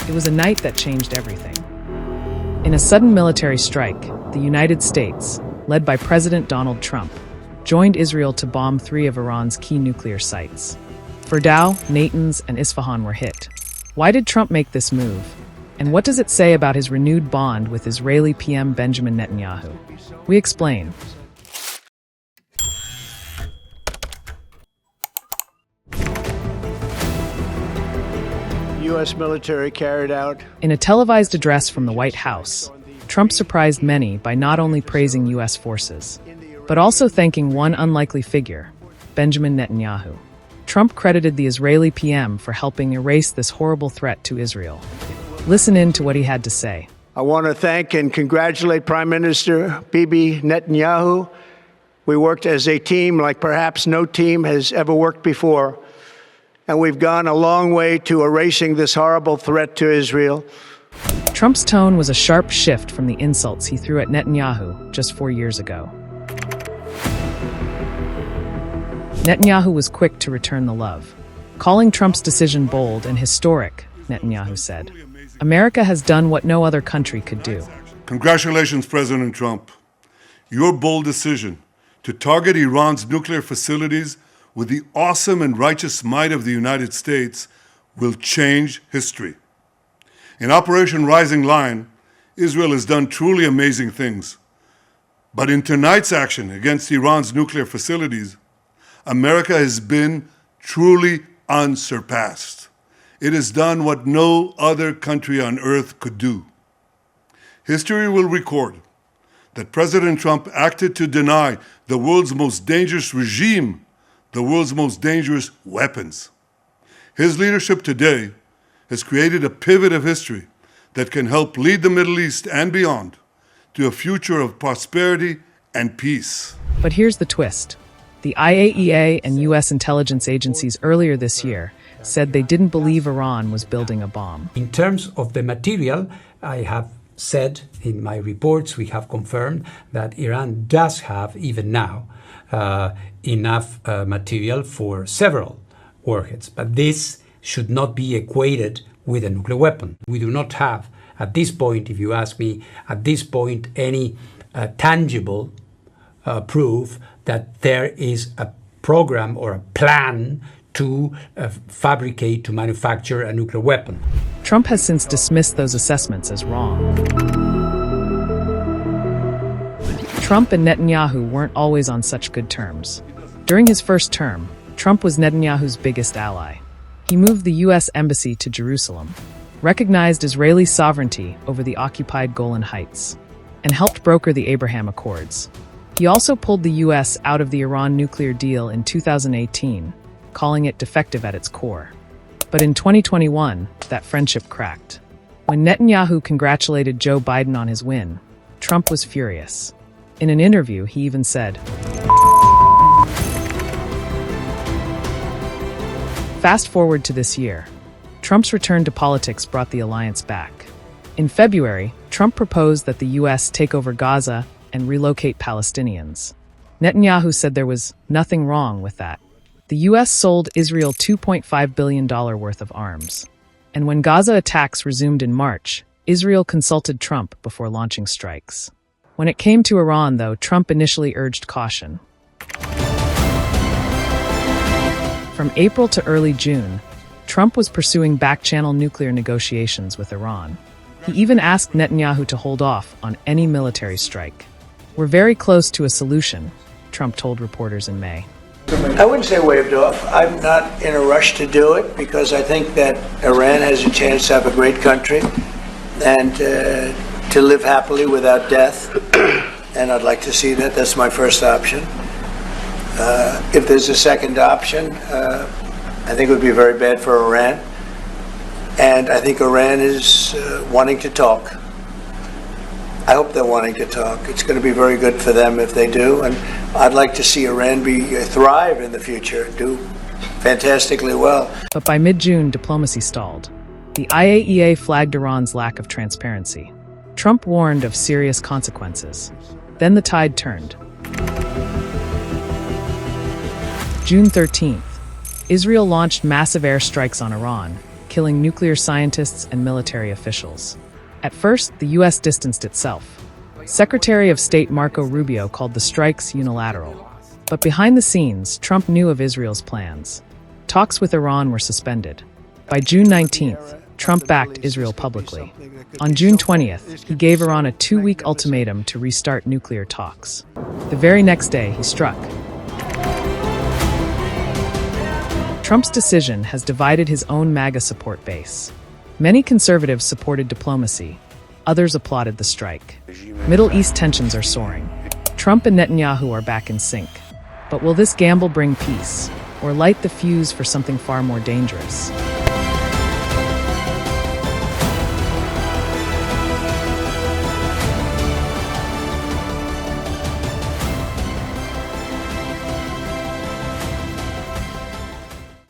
It was a night that changed everything. In a sudden military strike, the United States, led by President Donald Trump, joined Israel to bomb 3 of Iran's key nuclear sites. Fordow, Natanz, and Isfahan were hit. Why did Trump make this move? And what does it say about his renewed bond with Israeli PM Benjamin Netanyahu? We explain. U.S. military carried out. In a televised address from the White House, Trump surprised many by not only praising U.S. forces, but also thanking one unlikely figure, Benjamin Netanyahu. Trump credited the Israeli PM for helping erase this horrible threat to Israel. Listen in to what he had to say. I want to thank and congratulate Prime Minister Bibi Netanyahu. We worked as a team like perhaps no team has ever worked before. And we've gone a long way to erasing this horrible threat to Israel. Trump's tone was a sharp shift from the insults he threw at Netanyahu just 4 years ago. Netanyahu was quick to return the love. Calling Trump's decision bold and historic, Netanyahu said, "America has done what no other country could do." Congratulations, President Trump. Your bold decision to target Iran's nuclear facilities with the awesome and righteous might of the United States will change history. In Operation Rising Lion, Israel has done truly amazing things. But in tonight's action against Iran's nuclear facilities, America has been truly unsurpassed. It has done what no other country on earth could do. History will record that President Trump acted to deny the world's most dangerous regime the world's most dangerous weapons. His leadership today has created a pivot of history that can help lead the Middle East and beyond to a future of prosperity and peace. But here's the twist. The IAEA and U.S. intelligence agencies earlier this year said they didn't believe Iran was building a bomb. In terms of the material, I have said in my reports, we have confirmed that Iran does have, even now, enough material for several warheads. But this should not be equated with a nuclear weapon. We do not have, at this point, if you ask me, at this point, any tangible proof that there is a program or a plan to fabricate, to manufacture a nuclear weapon. Trump has since dismissed those assessments as wrong. Trump and Netanyahu weren't always on such good terms. During his first term, Trump was Netanyahu's biggest ally. He moved the U.S. embassy to Jerusalem, recognized Israeli sovereignty over the occupied Golan Heights, and helped broker the Abraham Accords. He also pulled the U.S. out of the Iran nuclear deal in 2018, calling it defective at its core. But in 2021, that friendship cracked. When Netanyahu congratulated Joe Biden on his win, Trump was furious. In an interview, he even said, Fast forward to this year. Trump's return to politics brought the alliance back. In February, Trump proposed that the U.S. take over Gaza and relocate Palestinians. Netanyahu said there was nothing wrong with that. The U.S. sold Israel $2.5 billion worth of arms. And when Gaza attacks resumed in March, Israel consulted Trump before launching strikes. When it came to Iran, though, Trump initially urged caution. From April to early June, Trump was pursuing back-channel nuclear negotiations with Iran. He even asked Netanyahu to hold off on any military strike. "We're very close to a solution," Trump told reporters in May. I wouldn't say waved off. I'm not in a rush to do it because I think that Iran has a chance to have a great country and to live happily without death. And I'd like to see that. That's my first option. If there's a second option, I think it would be very bad for Iran. And I think Iran is wanting to talk. I hope they're wanting to talk. It's going to be very good for them if they do. And I'd like to see Iran thrive in the future, do fantastically well. But by mid-June, diplomacy stalled. The IAEA flagged Iran's lack of transparency. Trump warned of serious consequences. Then the tide turned. June 13th, Israel launched massive airstrikes on Iran, killing nuclear scientists and military officials. At first, the U.S. distanced itself. Secretary of State Marco Rubio called the strikes unilateral. But behind the scenes, Trump knew of Israel's plans. Talks with Iran were suspended. By June 19th, Trump backed Israel publicly. On June 20th, he gave Iran a 2-week ultimatum to restart nuclear talks. The very next day, he struck. Trump's decision has divided his own MAGA support base. Many conservatives supported diplomacy. Others applauded the strike. Middle East tensions are soaring. Trump and Netanyahu are back in sync. But will this gamble bring peace, or light the fuse for something far more dangerous?